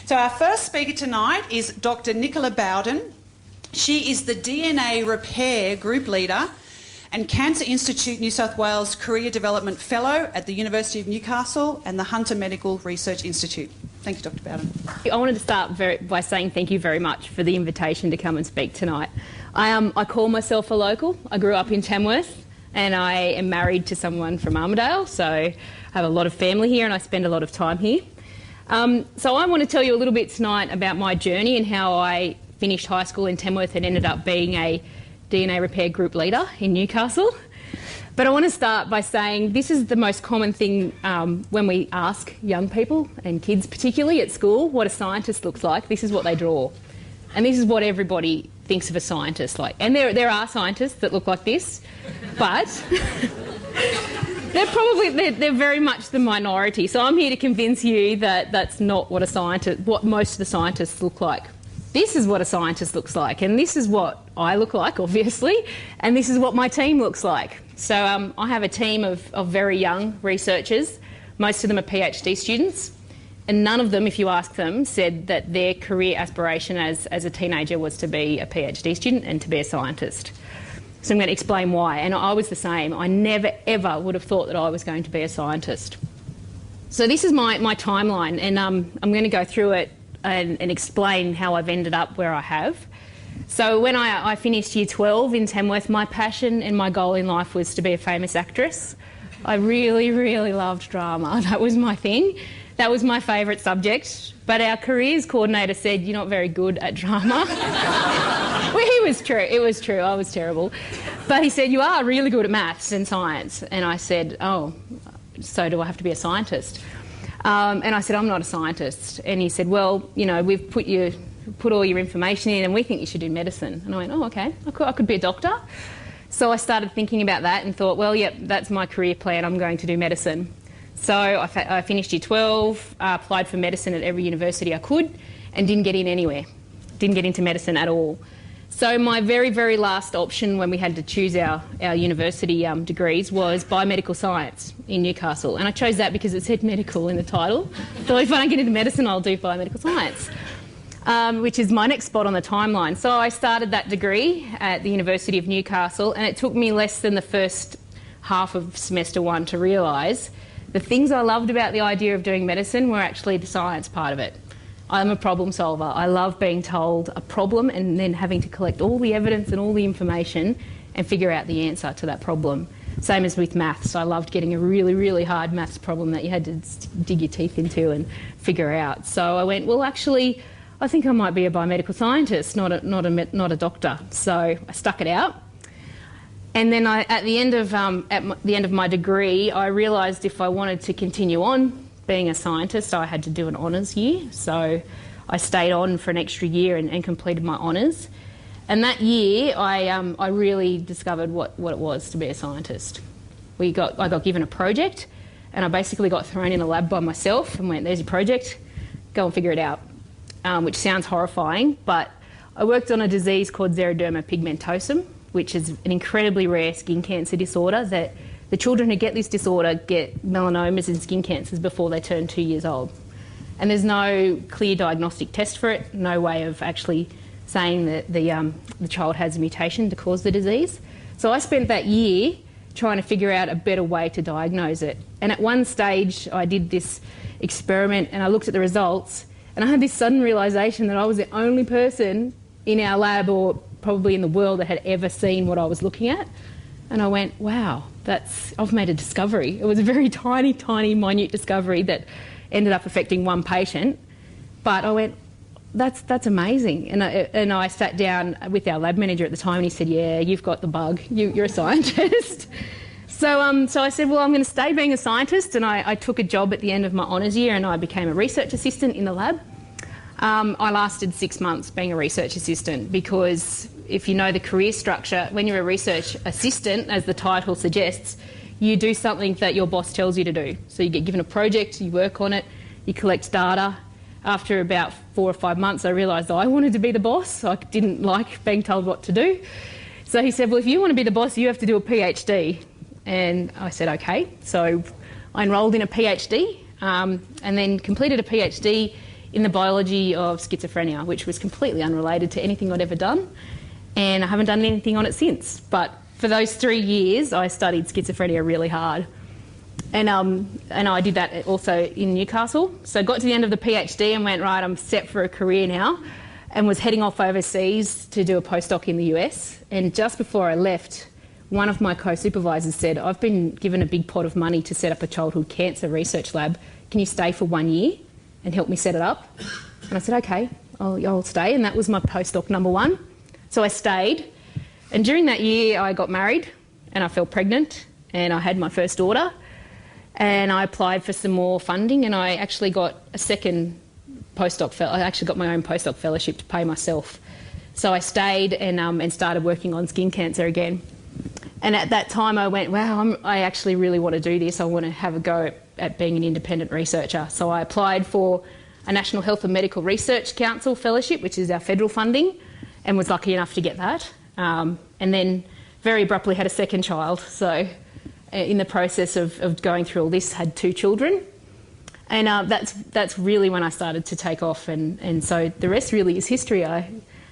So our first speaker tonight is Dr. Nicolai Bowden. She is the DNA Repair Group Leader and Cancer Institute New South Wales Career Development Fellow at the University of Newcastle and the Hunter Medical Research Institute. Thank you, Dr. Bowden. I wanted to start by saying thank you very much for the invitation to come and speak tonight. I call myself a local. I grew up in Tamworth and I am married to someone from Armidale, so I have a lot of family here and I spend a lot of time here. So I want to tell you a little bit tonight about my journey and how I finished high school in Tamworth and ended up being a DNA Repair Group Leader in Newcastle. But I want to start by saying this is the most common thing when we ask young people, and kids particularly at school, what a scientist looks like. This is what they draw. And this is what everybody thinks of a scientist like. And there are scientists that look like this, but they're very much the minority. So I'm here to convince you that that's not what most of the scientists look like. This is what a scientist looks like, and this is what I look like, obviously, and this is what my team looks like. So I have a team of very young researchers. Most of them are PhD students, and none of them, if you ask them, said that their career aspiration as a teenager was to be a PhD student and to be a scientist. So I'm going to explain why, and I was the same. I never, ever would have thought that I was going to be a scientist. So this is my timeline, and I'm going to go through it and explain how I've ended up where I have. So when I finished Year 12 in Tamworth, my passion and my goal in life was to be a famous actress. I really, really loved drama. That was my thing. That was my favourite subject. But our careers coordinator said, "You're not very good at drama." Well, he was true. It was true. I was terrible. But he said, "You are really good at maths and science." And I said, "Oh, so do I have to be a scientist?" And I said, "I'm not a scientist." And he said, "Well, you know, we've put all your information in and we think you should do medicine." And I went, "Oh, okay, I could be a doctor." So I started thinking about that and thought, well, yep, that's my career plan. I'm going to do medicine. So I finished Year 12, applied for medicine at every university I could and didn't get in anywhere. Didn't get into medicine at all. So my very, very last option when we had to choose our university degrees was biomedical science in Newcastle. And I chose that because it said medical in the title. So if I don't get into medicine, I'll do biomedical science, which is my next spot on the timeline. So I started that degree at the University of Newcastle, and it took me less than the first half of semester one to realise the things I loved about the idea of doing medicine were actually the science part of it. I'm a problem solver. I love being told a problem and then having to collect all the evidence and all the information and figure out the answer to that problem. Same as with maths. I loved getting a really, really hard maths problem that you had to dig your teeth into and figure out. So I went, well, actually, I think I might be a biomedical scientist, not a doctor. So I stuck it out. And then at the end of my degree, I realised if I wanted to continue on being a scientist, I had to do an honours year. So I stayed on for an extra year and completed my honours. And that year, I really discovered what it was to be a scientist. I got given a project, and I basically got thrown in a lab by myself and went, "There's your project, go and figure it out," which sounds horrifying, but I worked on a disease called xeroderma pigmentosum, which is an incredibly rare skin cancer disorder that the children who get this disorder get melanomas and skin cancers before they turn 2 years old. And there's no clear diagnostic test for it, no way of actually saying that the child has a mutation to cause the disease. So I spent that year trying to figure out a better way to diagnose it. And at one stage I did this experiment and I looked at the results and I had this sudden realisation that I was the only person in our lab or probably in the world that had ever seen what I was looking at. And I went, wow, I've made a discovery. It was a very tiny, tiny, minute discovery that ended up affecting one patient. But I went, that's amazing. And I sat down with our lab manager at the time and he said, "Yeah, you've got the bug. You're a scientist." So I said, well, I'm going to stay being a scientist. And I took a job at the end of my honours year and I became a research assistant in the lab. I lasted 6 months being a research assistant because if you know the career structure, when you're a research assistant, as the title suggests, you do something that your boss tells you to do. So you get given a project, you work on it, you collect data. After about 4 or 5 months, I realised I wanted to be the boss. I didn't like being told what to do. So he said, well, if you want to be the boss, you have to do a PhD. And I said, okay. So I enrolled in a PhD and then completed a PhD in the biology of schizophrenia, which was completely unrelated to anything I'd ever done, and I haven't done anything on it since. But for those 3 years, I studied schizophrenia really hard. And I did that also in Newcastle. So I got to the end of the PhD and went, right, I'm set for a career now, and was heading off overseas to do a postdoc in the US. And just before I left, one of my co-supervisors said, I've been given a big pot of money to set up a childhood cancer research lab. Can you stay for 1 year and help me set it up? And I said, okay, I'll stay. And that was my postdoc number 1. So I stayed. And during that year, I got married and I fell pregnant and I had my first daughter. And I applied for some more funding, and I actually got a second postdoc. I actually got my own postdoc fellowship to pay myself. So I stayed and started working on skin cancer again. And at that time I went, wow, I actually really want to do this. I want to have a go at being an independent researcher. So I applied for a National Health and Medical Research Council fellowship, which is our federal funding, and was lucky enough to get that. And then very abruptly had a second child. So in the process of going through all this, had 2 children. And that's really when I started to take off. And so the rest really is history. I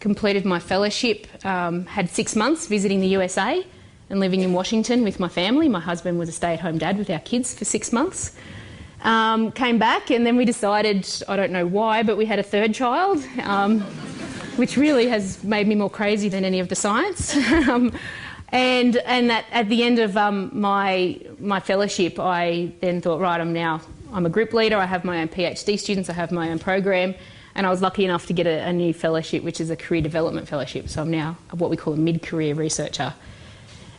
completed my fellowship, had 6 months visiting the USA and living in Washington with my family. My husband was a stay-at-home dad with our kids for 6 months. Came back, and then we decided, I don't know why, but we had a third child, which really has made me more crazy than any of the science. And that at the end of my fellowship, I then thought, right, I'm a group leader, I have my own PhD students, I have my own program, and I was lucky enough to get a new fellowship, which is a career development fellowship. So I'm now what we call a mid-career researcher.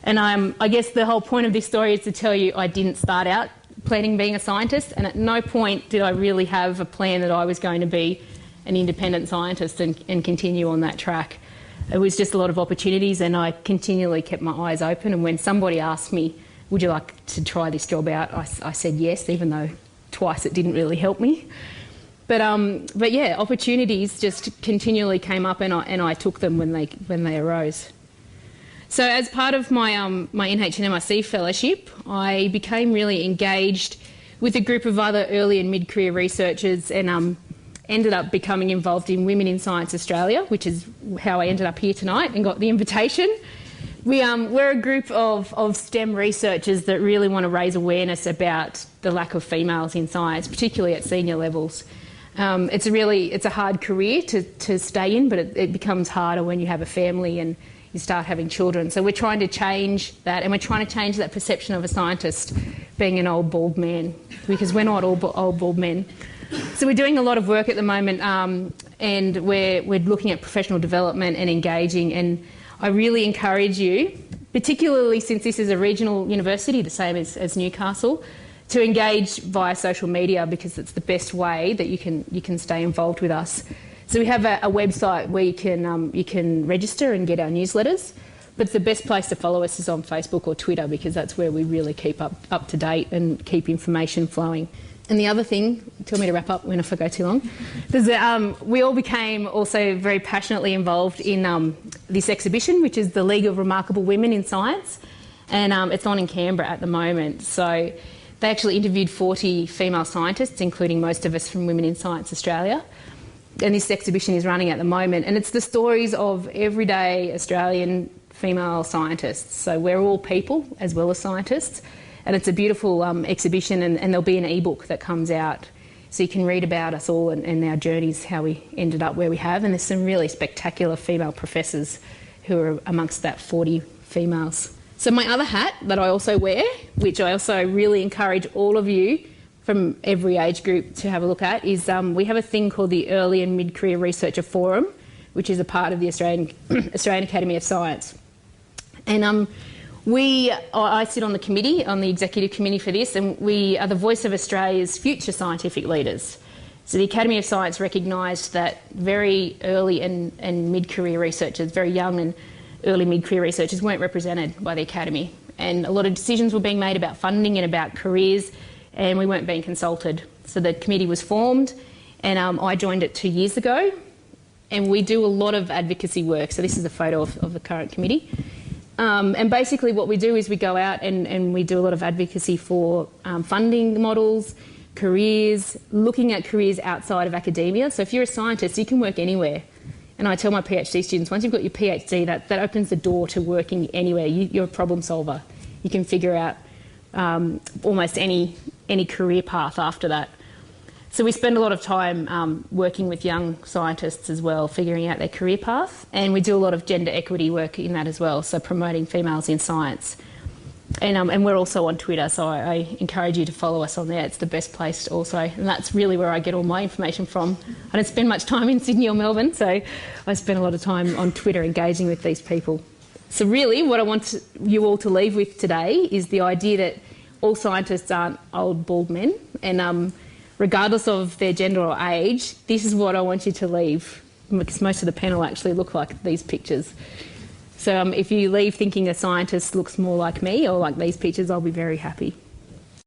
And I guess the whole point of this story is to tell you I didn't start out planning being a scientist, and at no point did I really have a plan that I was going to be an independent scientist and continue on that track. It was just a lot of opportunities, and I continually kept my eyes open. And when somebody asked me, would you like to try this job out, I said yes, even though twice it didn't really help me. But yeah, opportunities just continually came up, and I took them when they arose. So as part of my NHNMIC fellowship, I became really engaged with a group of other early and mid-career researchers, and ended up becoming involved in Women in Science Australia, which is how I ended up here tonight and got the invitation. We're a group of STEM researchers that really want to raise awareness about the lack of females in science, particularly at senior levels. It's a hard career to stay in, but it becomes harder when you have a family and you start having children. So we're trying to change that, and we're trying to change that perception of a scientist being an old bald man, because we're not all old bald men. So we're doing a lot of work at the moment, and we're looking at professional development and engaging, and I really encourage you, particularly since this is a regional university, the same as Newcastle, to engage via social media, because it's the best way that you can stay involved with us. So we have a website where you can register and get our newsletters, but the best place to follow us is on Facebook or Twitter, because that's where we really keep up to date and keep information flowing. And the other thing, tell me to wrap up if I go too long, is we all became also very passionately involved in this exhibition, which is the League of Remarkable Women in Science, and it's on in Canberra at the moment. So they actually interviewed 40 female scientists, including most of us from Women in Science Australia, and this exhibition is running at the moment, and it's the stories of everyday Australian female scientists. So we're all people as well as scientists. And it's a beautiful exhibition, and there'll be an ebook that comes out, so you can read about us all and our journeys, how we ended up where we have. And there's some really spectacular female professors who are amongst that 40 females. So my other hat that I also wear, which I also really encourage all of you from every age group to have a look at, is we have a thing called the Early and Mid-Career Researcher Forum, which is a part of the Australian Academy of Science. And I sit on the committee, on the executive committee for this, and we are the voice of Australia's future scientific leaders. So the Academy of Science recognised that very early and mid-career researchers, very young and early mid-career researchers, weren't represented by the Academy. And a lot of decisions were being made about funding and about careers, and we weren't being consulted. So the committee was formed, and I joined it 2 years ago, and we do a lot of advocacy work. So this is a photo of the current committee. And basically what we do is we go out and we do a lot of advocacy for funding models, careers, looking at careers outside of academia. So if you're a scientist, you can work anywhere. And I tell my PhD students, once you've got your PhD, that opens the door to working anywhere. You're a problem solver. You can figure out almost any career path after that. So we spend a lot of time working with young scientists as well, figuring out their career path. And we do a lot of gender equity work in that as well, so promoting females in science. And we're also on Twitter, so I encourage you to follow us on there. It's the best place also, and that's really where I get all my information from. I don't spend much time in Sydney or Melbourne, so I spend a lot of time on Twitter engaging with these people. So really what I want you all to leave with today is the idea that all scientists aren't old bald men, and regardless of their gender or age, this is what I want you to leave, because most of the panel actually look like these pictures. So if you leave thinking a scientist looks more like me or like these pictures, I'll be very happy.